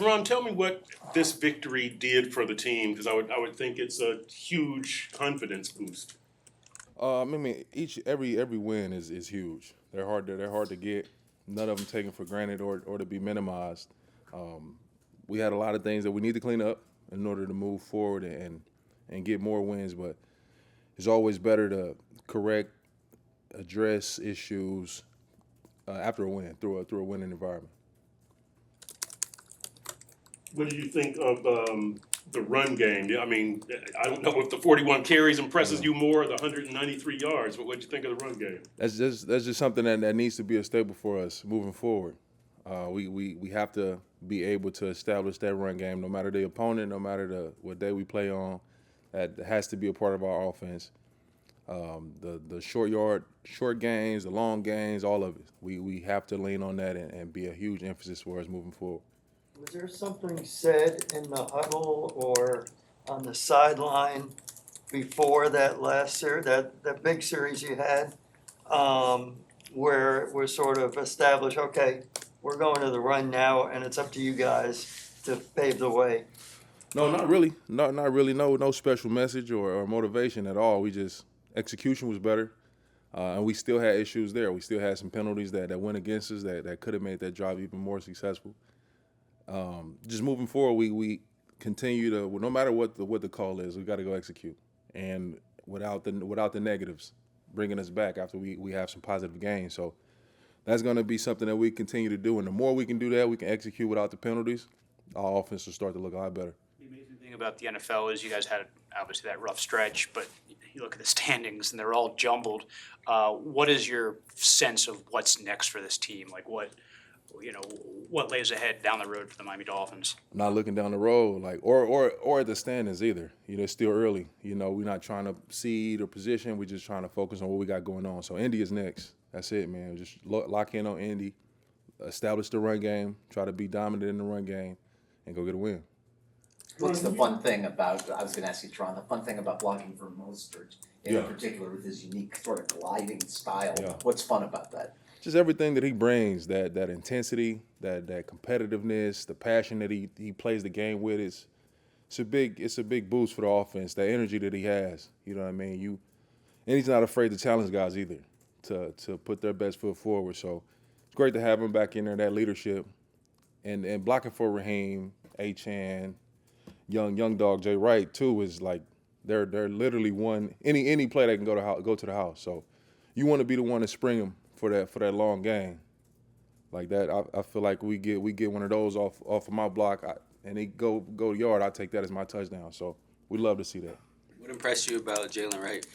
Terron, tell me what this victory did for the team, because I would think it's a huge confidence boost. I mean, every win is huge. They're hard to get. None of them taken for granted or to be minimized. We had a lot of things that we need to clean up in order to move forward and get more wins. But it's always better to correct, address issues after a win through a winning environment. What do you think of the run game? I mean, I don't know if the 41 carries impresses you more or the 193 yards, but what do you think of the run game? That's just something that needs to be a staple for us moving forward. We have to be able to establish that run game, no matter the opponent, no matter what day we play on. That has to be a part of our offense. The short gains, the long gains, all of it. We have to lean on that and be a huge emphasis for us moving forward. Was there something said in the huddle or on the sideline before that last series, that big series you had, where it was sort of established, okay, we're going to the run now, and it's up to you guys to pave the way? No, not really. Not really. No special message or motivation at all. We just execution was better, and we still had issues there. We still had some penalties that went against us that could have made that drive even more successful. Just moving forward, we continue to, no matter what the call is, we got to go execute, and without the negatives bringing us back after we have some positive gains. So that's going to be something that we continue to do, and the more we can do that, we can execute without the penalties. Our offense will start to look a lot better. The amazing thing about the NFL is you guys had obviously that rough stretch, but you look at the standings and they're all jumbled. What is your sense of what's next for this team? Like what lays ahead down the road for the Miami Dolphins? I'm not looking down the road, or at the standings either. It's still early. We're not trying to seed or position. We're just trying to focus on what we got going on. So Indy is next. That's it, man. Just lock in on Indy, establish the run game, try to be dominant in the run game, and go get a win. What's the fun thing about, I was going to ask you, Terron, the fun thing about blocking for Mostert, in particular with his unique sort of gliding style? Yeah. What's fun about that? Just everything that he brings, that intensity, that competitiveness, the passion that he plays the game with, it's a big boost for the offense. That energy that he has, you know what I mean. And he's not afraid to challenge guys either, to put their best foot forward. So it's great to have him back in there, that leadership, and blocking for Raheem, Achan, young dog Jay Wright too is like they're literally one any play that can go to the house. So you want to be the one to spring them for that long game, like that. I feel like we get one of those off of my block, and he go yard. I take that as my touchdown. So we love to see that. What impressed you about Jalen Wright?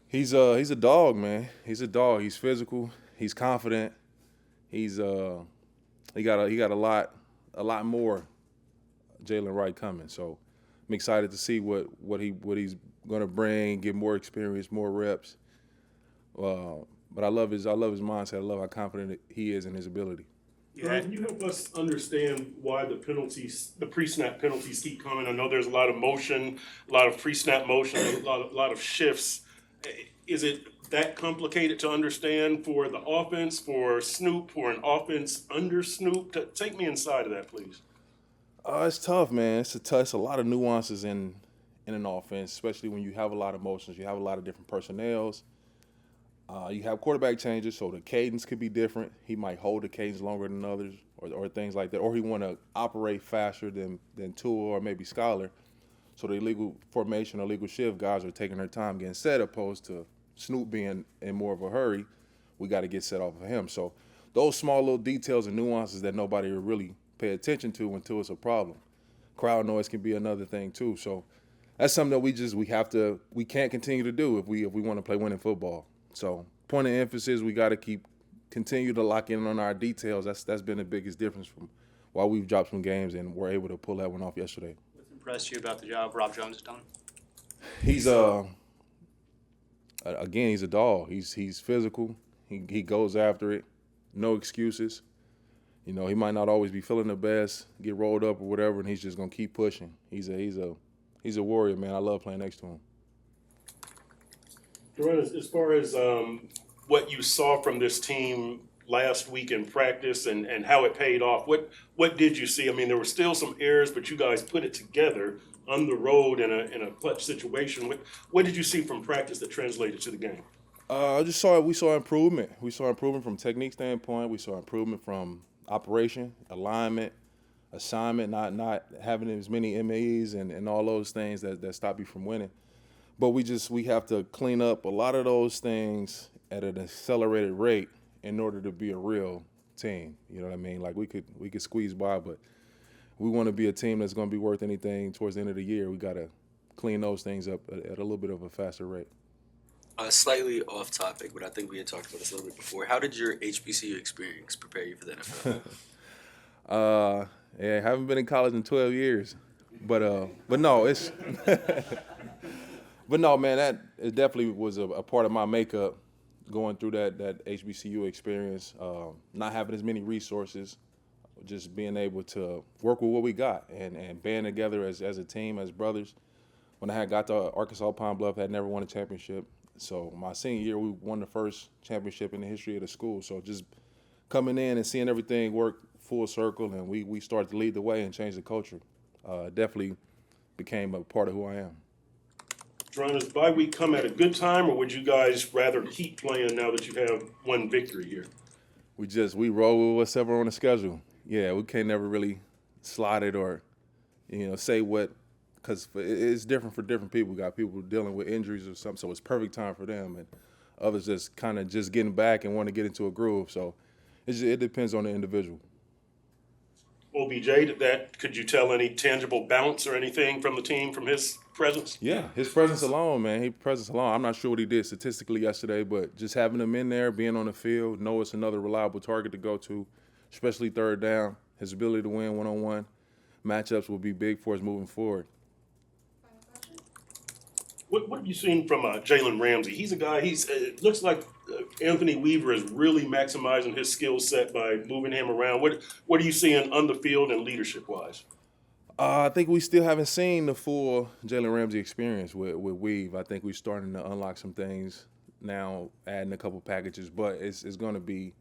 He's a dog, man. He's a dog. He's physical. He's confident. He got a lot more Jalen Wright coming. So I'm excited to see what he's going to bring, get more experience, more reps. But I love his mindset. I love how confident he is in his ability. Can you help us understand why the pre-snap penalties keep coming? I know there's a lot of motion, a lot of pre-snap motion, a lot of shifts. Is it that complicated to understand for the offense, for Snoop, for an offense under Snoop? Take me inside of that, please. It's tough, man. It's a lot of nuances in an offense, especially when you have a lot of motions. You have a lot of different personnels. You have quarterback changes, so the cadence could be different. He might hold the cadence longer than others, or things like that. Or he want to operate faster than Tua or maybe Scholar. So the illegal formation or illegal shift, guys are taking their time getting set, opposed to Snoop being in more of a hurry. We got to get set off of him. So those small little details and nuances that nobody will really pay attention to until it's a problem. Crowd noise can be another thing too. So that's something that we can't continue to do if we want to play winning football. So point of emphasis, we got to continue to lock in on our details. That's been the biggest difference from why we've dropped some games and we're able to pull that one off yesterday. What's impressed you about the job Rob Jones has done? He's again, he's a dog. He's physical. He goes after it. No excuses. He might not always be feeling the best, get rolled up or whatever, and he's just gonna keep pushing. He's a warrior, man. I love playing next to him. Terron, as far as what you saw from this team last week in practice and how it paid off. What did you see? I mean, there were still some errors, but you guys put it together on the road in a clutch situation. What did you see from practice that translated to the game? We saw improvement. We saw improvement from technique standpoint. We saw improvement from operation, alignment, assignment, not having as many MAEs and all those things that stop you from winning. But we have to clean up a lot of those things at an accelerated rate in order to be a real team. You know what I mean? Like we could squeeze by, but we want to be a team that's going to be worth anything towards the end of the year. We got to clean those things up at a little bit of a faster rate. Slightly off topic, but I think we had talked about this a little bit before. How did your HBCU experience prepare you for the NFL? Yeah, haven't been in college in 12 years, but no, it's but no, man, that it definitely was a part of my makeup going through that HBCU experience. Not having as many resources, just being able to work with what we got and band together as a team, as brothers. When I had got to Arkansas Pine Bluff, I had never won a championship. So my senior year, we won the first championship in the history of the school. So just coming in and seeing everything work full circle, and we started to lead the way and change the culture. Definitely became a part of who I am. Terron, does bye week come at a good time, or would you guys rather keep playing now that you have one victory here? We roll with what's ever on the schedule. Yeah, we can't never really slide it or, say what, because it's different for different people. We got people dealing with injuries or something, so it's perfect time for them, and others just kind of just getting back and want to get into a groove. So it depends on the individual. OBJ, could you tell any tangible bounce or anything from the team from his presence? Yeah, his presence alone, man. I'm not sure what he did statistically yesterday, but just having him in there, being on the field, know it's another reliable target to go to, especially third down. His ability to win one-on-one matchups will be big for us moving forward. What have you seen from Jalen Ramsey? He's a guy. It looks like Anthony Weaver is really maximizing his skill set by moving him around. What are you seeing on the field and leadership wise? I think we still haven't seen the full Jalen Ramsey experience with Weave. I think we're starting to unlock some things now, adding a couple packages, but it's going to be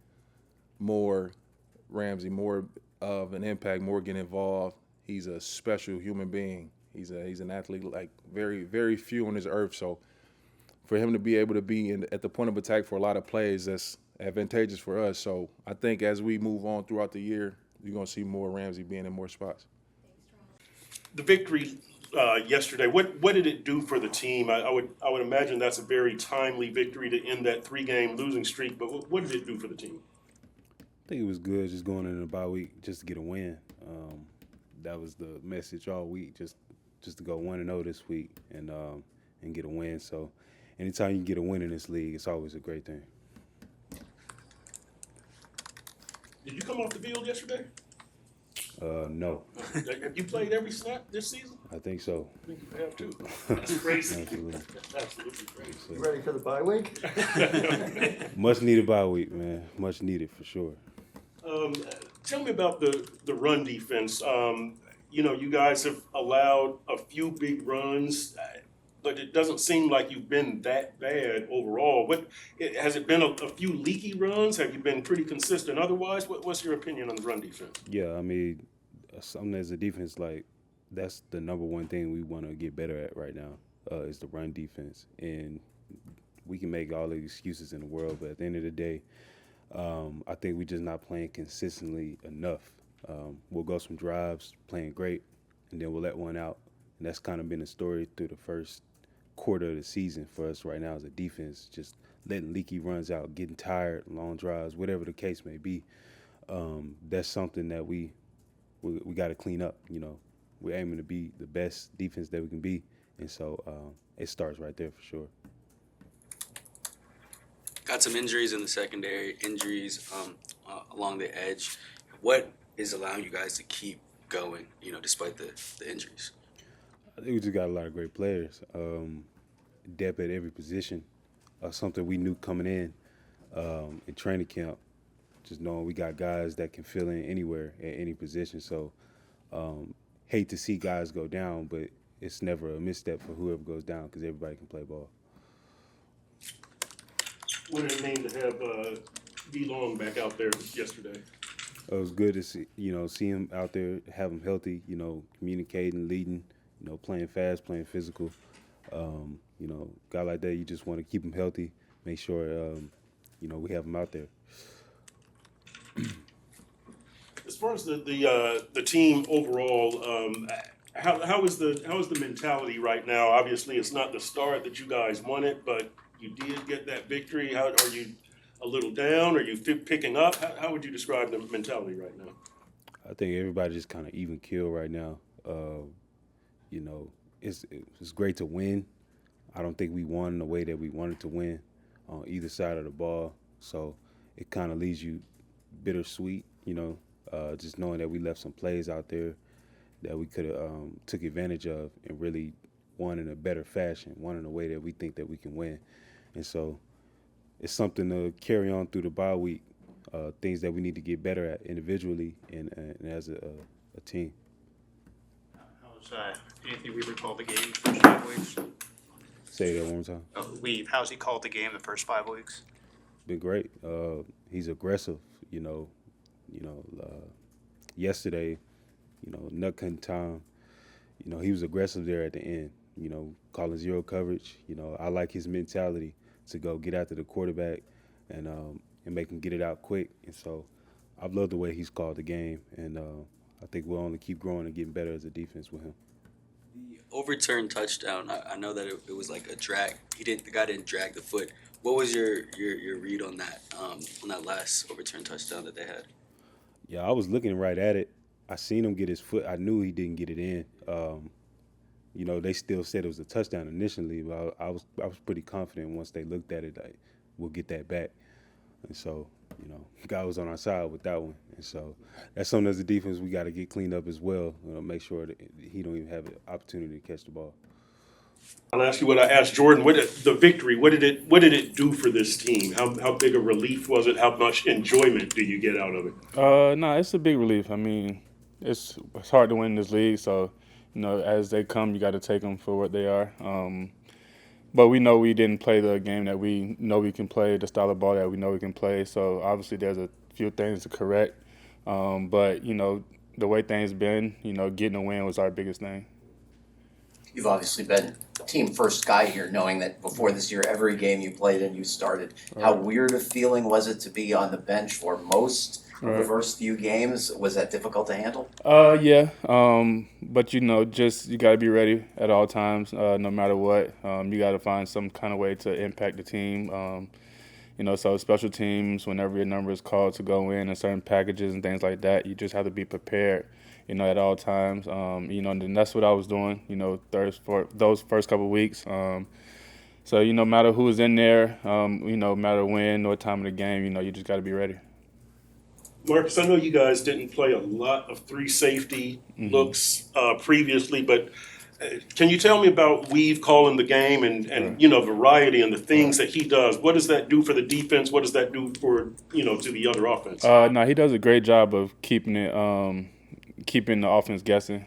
more Ramsey, more of an impact, more getting involved. He's a special human being. He's an athlete like very, very few on this earth. So for him to be able to be at the point of attack for a lot of plays, that's advantageous for us. So I think as we move on throughout the year, you're going to see more Ramsey being in more spots. The victory yesterday, what did it do for the team? I would imagine that's a very timely victory to end that 3-game losing streak. But what did it do for the team? I think it was good just going into the bye week just to get a win. That was the message all week, just to go 1-0 this week and get a win. So anytime you get a win in this league, it's always a great thing. Did you come off the field yesterday? No, Have you played every snap this season? I think so. I think you have too. That's crazy. Absolutely. Absolutely crazy. You ready for the bye week? Much needed bye week, man. Much needed for sure. Tell me about the run defense. You guys have allowed a few big runs, but it doesn't seem like you've been that bad overall. Has it been a few leaky runs? Have you been pretty consistent otherwise? What's your opinion on the run defense? Yeah, I mean, something as a defense, like, that's the number one thing we want to get better at right now is the run defense. And we can make all the excuses in the world, but at the end of the day, I think we're just not playing consistently enough. We'll go some drives, playing great, and then we'll let one out. And that's kind of been the story through the first quarter of the season for us right now as a defense, just letting leaky runs out, getting tired, long drives, whatever the case may be. That's something that we got to clean up. We're aiming to be the best defense that we can be, and so it starts right there for sure. Got some injuries in the secondary, injuries along the edge. What is allowing you guys to keep going, despite the injuries? I think we just got a lot of great players. Depth at every position. Something we knew coming in training camp, just knowing we got guys that can fill in anywhere at any position. So hate to see guys go down, but it's never a misstep for whoever goes down because everybody can play ball. What did it mean to have D Long back out there yesterday? It was good to see him out there, have him healthy, communicating, leading, playing fast, playing physical. Guy like that, you just want to keep him healthy, make sure, we have him out there. As far as the team overall, how is the mentality right now? Obviously, it's not the start that you guys wanted, but you did get that victory. How are you? A little down? Are you picking up? How would you describe the mentality right now? I think everybody just kind of even keel right now. It's great to win. I don't think we won the way that we wanted to win on either side of the ball. So it kind of leaves you bittersweet, just knowing that we left some plays out there that we could have took advantage of and really won in a better fashion, won in a way that we think that we can win. And so it's something to carry on through the bye week, things that we need to get better at individually and as a team. How's Anthony Weaver called the game the first 5 weeks? Say that one more time. How's he called the game the first 5 weeks? Been great. He's aggressive. Yesterday, nut-cutting time, he was aggressive there at the end. Calling zero coverage. I like his mentality to go get after the quarterback and make him get it out quick. And so I've loved the way he's called the game, and I think we'll only keep growing and getting better as a defense with him. The overturned touchdown, I know that it was like a drag. The guy didn't drag the foot. What was your read on that last overturned touchdown that they had? Yeah, I was looking right at it. I seen him get his foot. I knew he didn't get it in. They still said it was a touchdown initially, but I was pretty confident once they looked at it, like, we'll get that back. And so, God was on our side with that one. And so that's something as a defense we got to get cleaned up as well. Make sure that he don't even have an opportunity to catch the ball. I'll ask you what I asked Jordyn. The victory? What did it do for this team? How big a relief was it? How much enjoyment do you get out of it? No, it's a big relief. I mean, it's hard to win this league, so as they come, you got to take them for what they are. But we know we didn't play the game that we know we can play, the style of ball that we know we can play. So obviously there's a few things to correct. But the way things been, getting a win was our biggest thing. You've obviously been team first guy here, knowing that before this year, every game you played in, you started. Right. How weird a feeling was it to be on the bench for most of the Right. first few games? Was that difficult to handle? Yeah. But just you got to be ready at all times, no matter what. You got to find some kind of way to impact the team. So special teams, whenever your number is called to go in and certain packages and things like that, you just have to be prepared, at all times. And that's what I was doing, for those first couple of weeks. So, no matter who's in there, no matter when or time of the game, you just got to be ready. Marcus, I know you guys didn't play a lot of three safety looks previously, but can you tell me about Weave calling the game and variety and the things that he does? What does that do for the defense? What does that do for, to the other offense? No, he does a great job of keeping the offense guessing,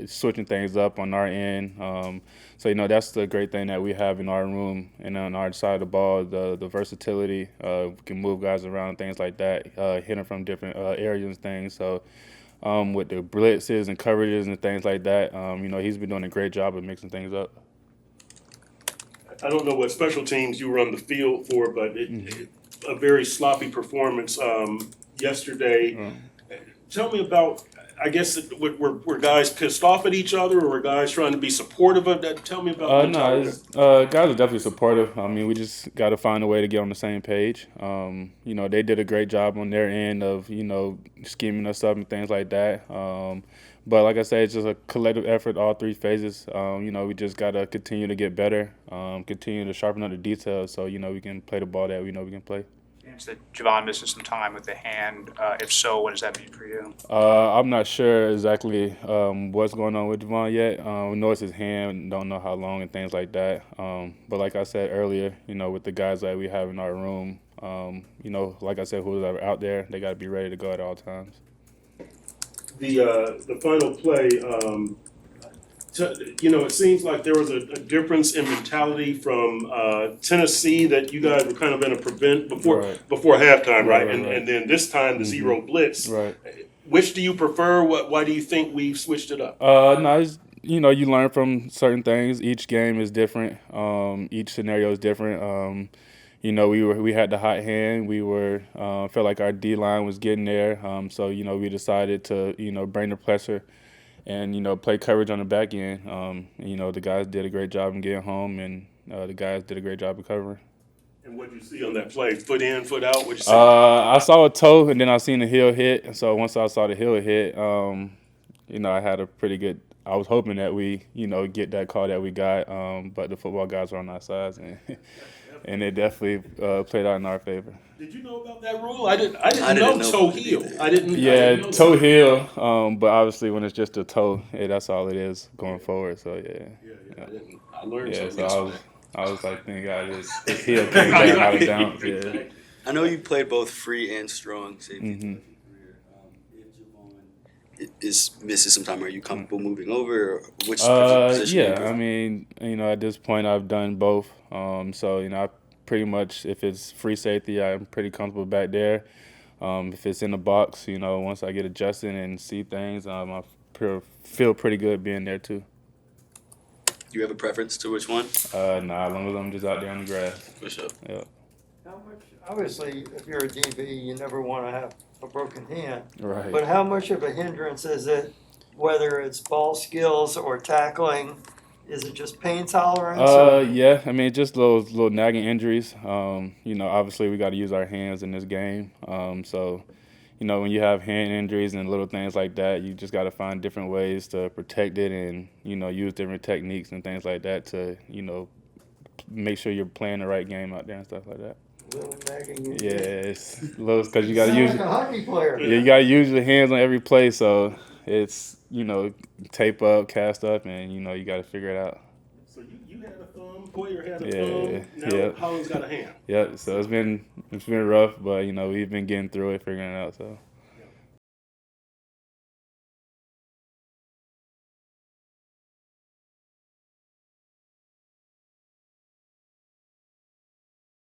switching things up on our end. So that's the great thing that we have in our room and on our side of the ball, the versatility. We can move guys around, things like that, hitting from different areas and things. So with the blitzes and coverages and things like that, he's been doing a great job of mixing things up. I don't know what special teams you were on the field for, but a very sloppy performance yesterday. Tell me about, I guess, were guys pissed off at each other, or were guys trying to be supportive of that? Tell me about guys are definitely supportive. I mean, we just got to find a way to get on the same page. They did a great job on their end of, scheming us up and things like that. But like I said, it's just a collective effort, all three phases. We just got to continue to get better, continue to sharpen up the details so, we can play the ball that we know we can play. Is that Javon missing some time with the hand? If so, what does that mean for you? I'm not sure exactly what's going on with Javon yet. We know it's his hand, don't know how long and things like that. But like I said earlier, with the guys that we have in our room, like I said, who's ever out there, they got to be ready to go at all times. The final play, it seems like there was a difference in mentality from Tennessee that you guys were kind of in a prevent before Right. before halftime, right? Right. And then this time the zero blitz. Right. Which do you prefer? Why do you think we've switched it up? No, it's, you learn from certain things. Each game is different. Each scenario is different. We had the hot hand. We were felt like our D line was getting there. So we decided to bring the pressure and play coverage on the back end. The guys did a great job in getting home, and the guys did a great job of covering. And what did you see on that play? Foot in, foot out? What did you see? I saw a toe, and then I seen the heel hit. And so once I saw the heel hit, I had a pretty good. I was hoping that we, get that call that we got. But the football guys were on our sides, and it definitely played out in our favor. Did you know about that rule? I didn't didn't know know toe about it heel. either. I didn't know Toe that. heel. But obviously, when it's just a toe, that's all it is going forward. So yeah. I learned Yeah, something. so I was like, thank God his heel came back out of bounds. Yeah. I know you played both free and strong safety Mhm. throughout your career. If Javon is misses sometime, are you comfortable moving over? Or which position? Yeah. do you I mean, at this point, I've done both. So I pretty much, if it's free safety, I'm pretty comfortable back there. If it's in the box, once I get adjusted and see things, I feel pretty good being there too. Do you have a preference to which one? Nah, as long as I'm just out there on the grass. For sure. Yeah. How much, obviously, if you're a DB, you never want to have a broken hand. Right. But how much of a hindrance is it, whether it's ball skills or tackling? Is it just pain tolerance? or- Yeah. I mean, just little nagging injuries. Obviously we got to use our hands in this game. So, when you have hand injuries and little things like that, you just got to find different ways to protect it and use different techniques and things like that to make sure you're playing the right game out there and stuff like that. Little nagging injury. Yeah, it's little because you got to Sound use like a hockey player. you got to use your hands on every play. So it's tape up, cast up, and you got to figure it out. So you had a thumb, Boyer had a Yeah, thumb, now yeah. Holland's got a hand. Yeah, so it's been rough, but we've been getting through it, figuring it out. So.